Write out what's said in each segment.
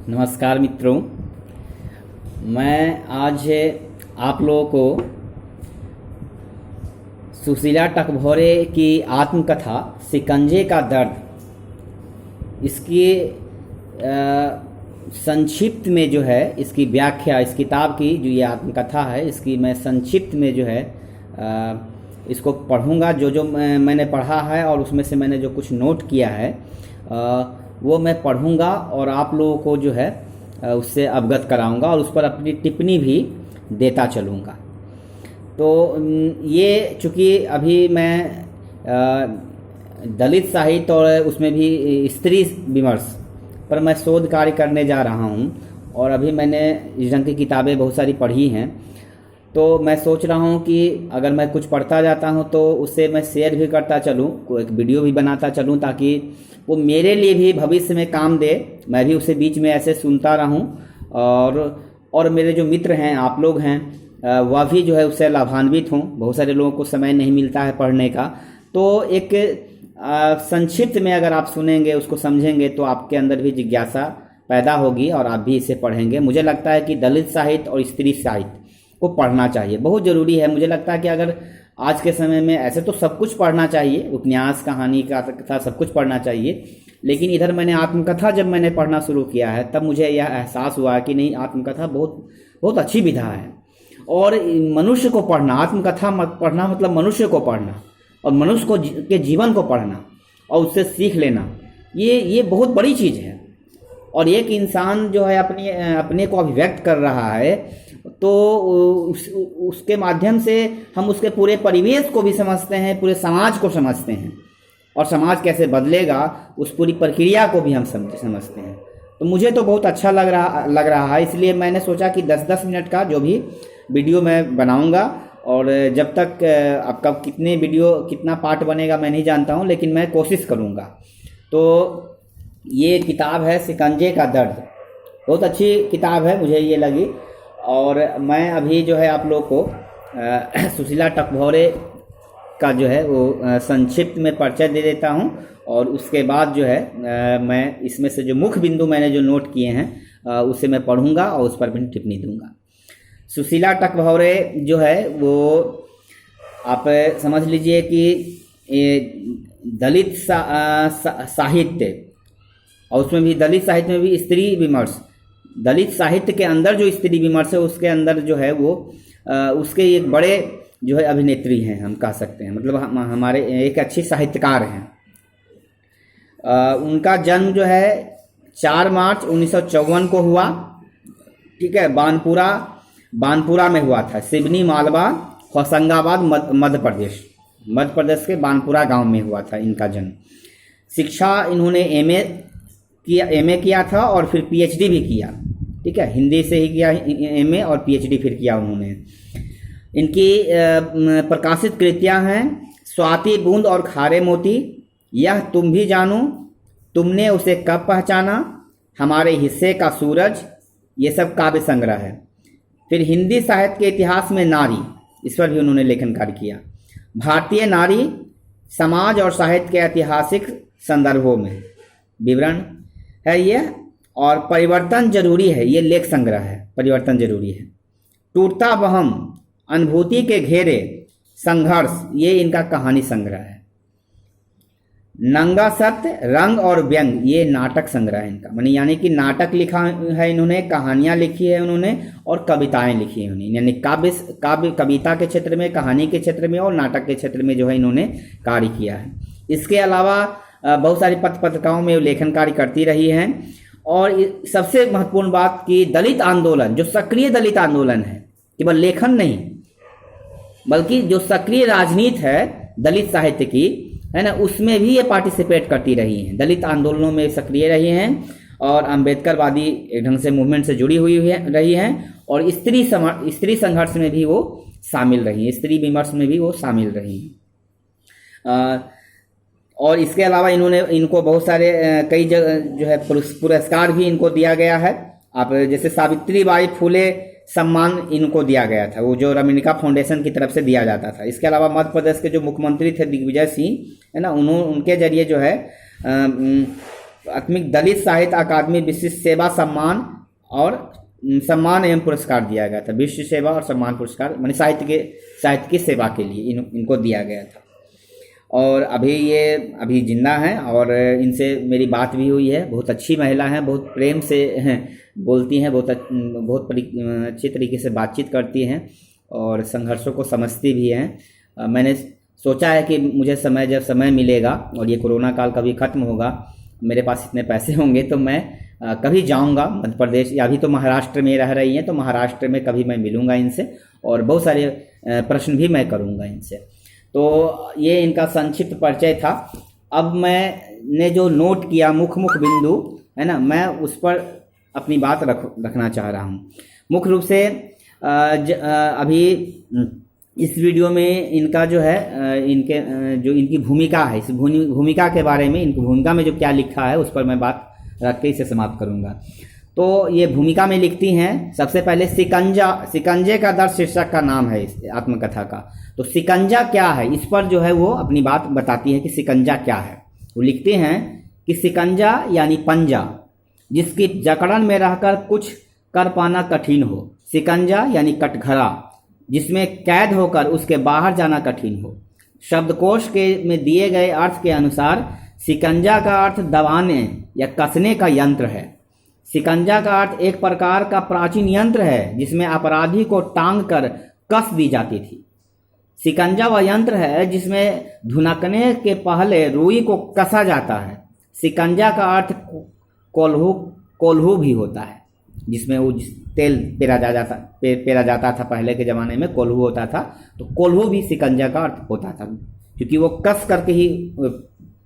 नमस्कार मित्रों, मैं आज आप लोगों को सुशीला टकभौरे की आत्मकथा शिकंजे का दर्द, इसकी संक्षिप्त में जो है इसकी व्याख्या, इस किताब की जो ये आत्मकथा है इसकी मैं संक्षिप्त में जो है इसको पढ़ूंगा। जो मैंने पढ़ा है और उसमें से मैंने जो कुछ नोट किया है वो मैं पढ़ूंगा और आप लोगों को जो है उससे अवगत कराऊंगा और उस पर अपनी टिप्पणी भी देता चलूँगा। तो ये चूँकि अभी मैं दलित साहित्य और उसमें भी स्त्री विमर्श पर मैं शोध कार्य करने जा रहा हूँ और अभी मैंने इस ढंग की किताबें बहुत सारी पढ़ी हैं। तो मैं सोच रहा हूँ कि अगर मैं कुछ पढ़ता जाता हूँ तो उससे मैं शेयर भी करता चलूँ, कोई एक वीडियो भी बनाता चलूँ ताकि वो मेरे लिए भी भविष्य में काम दे, मैं भी उसे बीच में ऐसे सुनता रहूं और मेरे जो मित्र हैं, आप लोग हैं, वह भी जो है उससे लाभान्वित हों। बहुत सारे लोगों को समय नहीं मिलता है पढ़ने का, तो एक संक्षिप्त में अगर आप सुनेंगे, उसको समझेंगे तो आपके अंदर भी जिज्ञासा पैदा होगी और आप भी इसे पढ़ेंगे। मुझे लगता है कि दलित साहित्य और स्त्री साहित्य को पढ़ना चाहिए, बहुत ज़रूरी है। मुझे लगता है कि अगर आज के समय में ऐसे तो सब कुछ पढ़ना चाहिए, उपन्यास, कहानी का कथा सब कुछ पढ़ना चाहिए, लेकिन इधर मैंने आत्मकथा जब मैंने पढ़ना शुरू किया है तब मुझे यह एहसास हुआ कि नहीं, आत्मकथा बहुत बहुत अच्छी विधा है। और मनुष्य को पढ़ना, आत्मकथा पढ़ना मतलब मनुष्य को पढ़ना और मनुष्य को के जीवन को पढ़ना और उससे सीख लेना, ये बहुत बड़ी चीज़ है। और एक इंसान जो है अपने को अभिव्यक्त कर रहा है तो उसके माध्यम से हम उसके पूरे परिवेश को भी समझते हैं, पूरे समाज को समझते हैं और समाज कैसे बदलेगा उस पूरी प्रक्रिया को भी हम समझते हैं। तो मुझे तो बहुत अच्छा लग रहा है, इसलिए मैंने सोचा कि 10-10 मिनट का जो भी वीडियो मैं बनाऊंगा और जब तक आपका कितना पार्ट बनेगा मैं नहीं जानता हूं, लेकिन मैं कोशिश करूंगा। तो ये किताब है शिकंजे का दर्द, बहुत अच्छी किताब है मुझे ये लगी। और मैं अभी जो है आप लोग को सुशीला टकभौरे का जो है वो संक्षिप्त में परिचय दे देता हूं और उसके बाद जो है मैं इसमें से जो मुख्य बिंदु मैंने जो नोट किए हैं उसे मैं पढ़ूंगा और उस पर भी टिप्पणी दूंगा। सुशीला टकभौरे जो है वो आप समझ लीजिए कि दलित साहित्य और उसमें भी दलित साहित्य में भी स्त्री विमर्श, दलित साहित्य के अंदर जो स्त्री विमर्श है उसके अंदर जो है वो उसके एक बड़े जो है अभिनेत्री हैं, हम कह सकते हैं, मतलब हमारे एक अच्छी साहित्यकार हैं। उनका जन्म जो है 4 मार्च 1954 को हुआ, ठीक है, बानपुरा में हुआ था, सिवनी मालवा होशंगाबाद मध्य प्रदेश के बानपुरा गांव में हुआ था इनका जन्म। शिक्षा इन्होंने एमए किया था और फिर पीएचडी भी किया, ठीक है, हिंदी से ही किया एमए और पीएचडी फिर किया उन्होंने। इनकी प्रकाशित कृतियां हैं स्वाति बूंद और खारे मोती, यह तुम भी जानो, तुमने उसे कब पहचाना, हमारे हिस्से का सूरज, ये सब काव्य संग्रह है। फिर हिंदी साहित्य के इतिहास में नारी, इस पर भी उन्होंने लेखन कार्य किया। भारतीय नारी समाज और साहित्य के ऐतिहासिक संदर्भों में विवरण है ये। और परिवर्तन जरूरी है, ये लेख संग्रह है, परिवर्तन जरूरी है। टूटता वहम, अनुभूति के घेरे, संघर्ष, ये इनका कहानी संग्रह है। नंगा सत्य, रंग और व्यंग, ये नाटक संग्रह है इनका, यानी कि नाटक लिखा है इन्होंने, कहानियां लिखी है उन्होंने और कविताएं लिखी है उन्होंने, यानी काव्य कविता के क्षेत्र में, कहानी के क्षेत्र में और नाटक के क्षेत्र में जो है इन्होंने कार्य किया है। इसके अलावा बहुत सारी पत्रिकाओं में लेखन कार्य करती रही हैं। और सबसे महत्वपूर्ण बात कि दलित आंदोलन, जो सक्रिय दलित आंदोलन है, केवल लेखन नहीं बल्कि जो सक्रिय राजनीति है दलित साहित्य की, है ना, उसमें भी ये पार्टिसिपेट करती रही हैं, दलित आंदोलनों में सक्रिय रही हैं और अम्बेडकरवादी एक ढंग से मूवमेंट से जुड़ी हुई रही हैं और स्त्री संघर्ष में भी वो शामिल रही हैं, स्त्री विमर्श में भी वो शामिल रही हैं। और इसके अलावा इनको बहुत सारे कई जो है पुरस्कार भी इनको दिया गया है। आप जैसे सावित्रीबाई फुले सम्मान इनको दिया गया था, वो जो रमणिका फाउंडेशन की तरफ से दिया जाता था। इसके अलावा मध्य प्रदेश के जो मुख्यमंत्री थे दिग्विजय सिंह, है ना, उनके जरिए जो है प्राथमिक दलित साहित्य अकादमी विशिष्ट सेवा सम्मान और सम्मान एवं पुरस्कार दिया गया था। विशिष्ट सेवा और सम्मान पुरस्कार माने साहित्य की सेवा के लिए इनको दिया गया था। और अभी जिंदा हैं और इनसे मेरी बात भी हुई है। बहुत अच्छी महिला हैं, बहुत प्रेम से बोलती हैं, बहुत अच्छी तरीके से बातचीत करती हैं और संघर्षों को समझती भी हैं। मैंने सोचा है कि मुझे जब समय मिलेगा और ये कोरोना काल कभी ख़त्म होगा, मेरे पास इतने पैसे होंगे तो मैं कभी जाऊंगा मध्य प्रदेश, या अभी तो महाराष्ट्र में रह रही हैं तो महाराष्ट्र में कभी मैं मिलूंगा इनसे और बहुत सारे प्रश्न भी मैं करूंगा इनसे। तो ये इनका संक्षिप्त परिचय था। अब मैंने जो नोट किया मुख्य बिंदु है ना, मैं उस पर अपनी बात रखना चाह रहा हूँ। मुख्य रूप से अभी इस वीडियो में इनका जो है इनकी भूमिका है, इस भूमिका के बारे में, इनकी भूमिका में जो क्या लिखा है उस पर मैं बात रख के इसे समाप्त करूंगा। तो ये भूमिका में लिखती हैं सबसे पहले शिकंजे का दर्द शीर्षक का नाम है इस आत्मकथा का। तो शिकंजा क्या है, इस पर जो है वो अपनी बात बताती है कि शिकंजा क्या है। वो लिखते हैं कि शिकंजा यानी पंजा जिसकी जकड़न में रहकर कुछ कर पाना कठिन हो। शिकंजा यानी कटघरा जिसमें कैद होकर उसके बाहर जाना कठिन हो। शब्दकोश में दिए गए अर्थ के अनुसार शिकंजा का अर्थ दबाने या कसने का यंत्र है। शिकंजा का अर्थ एक प्रकार का प्राचीन यंत्र है जिसमें अपराधी को टांग कर कस दी जाती थी। शिकंजा वह यंत्र है जिसमें धुनकने के पहले रुई को कसा जाता है। शिकंजा का अर्थ कोल्हू भी होता है जिसमें वो तेल पेरा जाता था। पहले के ज़माने में कोल्हू होता था, तो कोल्हू भी शिकंजा का अर्थ होता था क्योंकि वो कस करके ही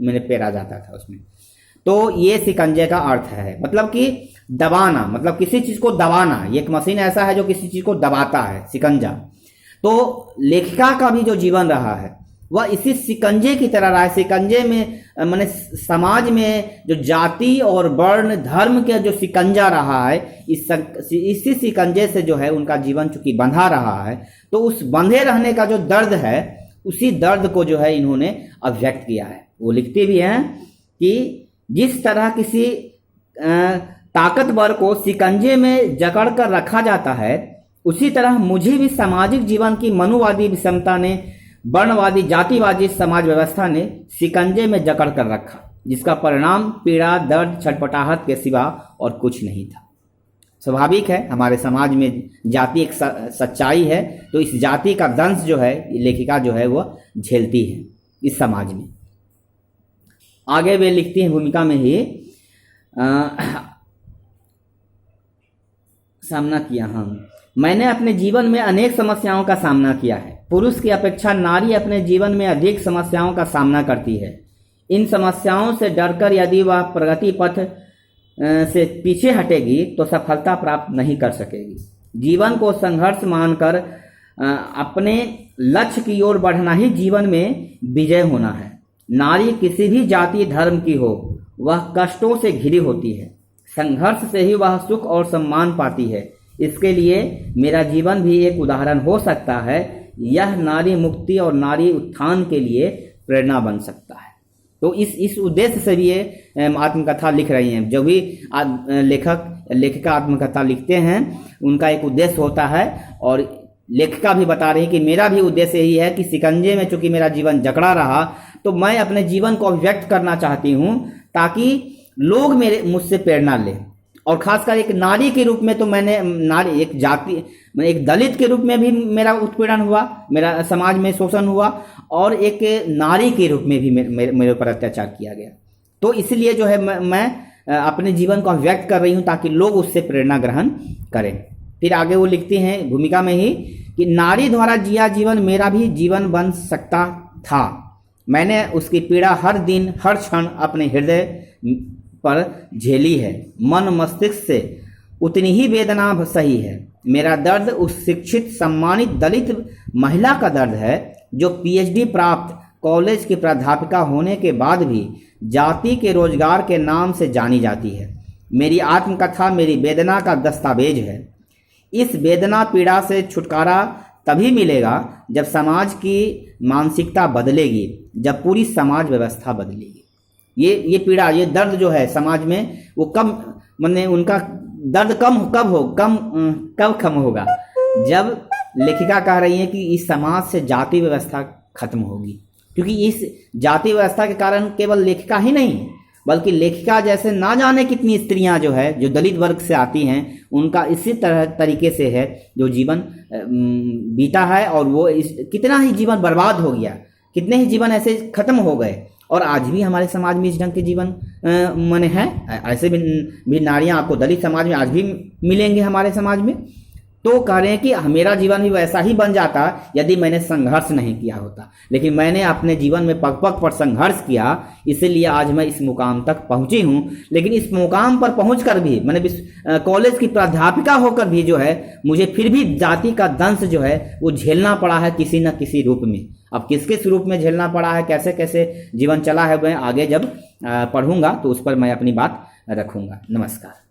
मैंने पेरा जाता था उसमें। तो ये शिकंजे का अर्थ है, मतलब कि दबाना, मतलब किसी चीज़ को दबाना। ये एक मशीन ऐसा है जो किसी चीज़ को दबाता है, शिकंजा। तो लेखिका का भी जो जीवन रहा है वह इसी शिकंजे की तरह रहा है। शिकंजे में माने समाज में जो जाति और वर्ण धर्म के जो शिकंजा रहा है, इसी शिकंजे से जो है उनका जीवन चूंकि बंधा रहा है, तो उस बंधे रहने का जो दर्द है उसी दर्द को जो है इन्होंने अभिव्यक्त किया है। वो लिखते भी हैं कि जिस तरह किसी ताकतवर को शिकंजे में जकड़ कर रखा जाता है, उसी तरह मुझे भी सामाजिक जीवन की मनुवादी विषमता ने, वर्णवादी जातिवादी समाज व्यवस्था ने शिकंजे में जकड़ कर रखा, जिसका परिणाम पीड़ा, दर्द, छटपटाहट के सिवा और कुछ नहीं था। स्वाभाविक है, हमारे समाज में जाति एक सच्चाई है, तो इस जाति का दंश जो है लेखिका जो है वो झेलती है इस समाज में। आगे वे लिखती हैं भूमिका में ही सामना किया। मैंने अपने जीवन में अनेक समस्याओं का सामना किया है। पुरुष की अपेक्षा नारी अपने जीवन में अधिक समस्याओं का सामना करती है। इन समस्याओं से डरकर यदि वह प्रगति पथ से पीछे हटेगी तो सफलता प्राप्त नहीं कर सकेगी। जीवन को संघर्ष मानकर अपने लक्ष्य की ओर बढ़ना ही जीवन में विजय होना है। नारी किसी भी जाति धर्म की हो, वह कष्टों से घिरी होती है। संघर्ष से ही वह सुख और सम्मान पाती है। इसके लिए मेरा जीवन भी एक उदाहरण हो सकता है। यह नारी मुक्ति और नारी उत्थान के लिए प्रेरणा बन सकता है। तो इस उद्देश्य से भी ये आत्मकथा लिख रही हैं। जो भी लेखिका आत्मकथा लिखते हैं उनका एक उद्देश्य होता है, और लेखिका भी बता रही है कि मेरा भी उद्देश्य यही है कि शिकंजे में चूंकि मेरा जीवन जकड़ा रहा, तो मैं अपने जीवन को अभिव्यक्त करना चाहती हूँ ताकि लोग मुझसे प्रेरणा लें। और खासकर एक नारी के रूप में तो मैंने एक दलित के रूप में भी मेरा उत्पीड़न हुआ, मेरा समाज में शोषण हुआ, और एक नारी के रूप में भी मेरे ऊपर अत्याचार किया गया। तो इसलिए जो है मैं अपने जीवन को अभिव्यक्त कर रही हूँ ताकि लोग उससे प्रेरणा ग्रहण करें। फिर आगे वो लिखती हैं भूमिका में ही कि नारी द्वारा जिया जीवन मेरा भी जीवन बन सकता था। मैंने उसकी पीड़ा हर दिन हर क्षण अपने हृदय पर झेली है। मन मस्तिष्क से उतनी ही वेदना सही है। मेरा दर्द उस शिक्षित सम्मानित दलित महिला का दर्द है जो पीएचडी प्राप्त कॉलेज की प्राध्यापिका होने के बाद भी जाति के रोजगार के नाम से जानी जाती है। मेरी आत्मकथा मेरी वेदना का दस्तावेज है। इस वेदना पीड़ा से छुटकारा तभी मिलेगा जब समाज की मानसिकता बदलेगी, जब पूरी समाज व्यवस्था बदलेगी। ये पीड़ा, ये दर्द जो है समाज में, वो कब मैंने उनका दर्द कब कम होगा, जब लेखिका कह रही है कि इस समाज से जाति व्यवस्था खत्म होगी। क्योंकि इस जाति व्यवस्था के कारण केवल लेखिका ही नहीं, बल्कि लेखिका जैसे ना जाने कितनी स्त्रियां जो है, जो दलित वर्ग से आती हैं, उनका इसी तरीके से है जो जीवन बीता है, और वो कितना ही जीवन बर्बाद हो गया, कितने ही जीवन ऐसे खत्म हो गए। और आज भी हमारे समाज में इस ढंग के जीवन मने हैं। ऐसे भी नारियां आपको दलित समाज में आज भी मिलेंगे हमारे समाज में। तो कह रहे हैं कि मेरा जीवन भी वैसा ही बन जाता यदि मैंने संघर्ष नहीं किया होता, लेकिन मैंने अपने जीवन में पग पग पर संघर्ष किया, इसीलिए आज मैं इस मुकाम तक पहुंची हूं। लेकिन इस मुकाम पर पहुंचकर भी, मैंने कॉलेज की प्राध्यापिका होकर भी जो है, मुझे फिर भी जाति का दंश जो है वो झेलना पड़ा है किसी न किसी रूप में। अब किस किस रूप में झेलना पड़ा है, कैसे कैसे जीवन चला है, मैं आगे जब पढ़ूंगा तो उस पर मैं अपनी बात रखूंगा। नमस्कार।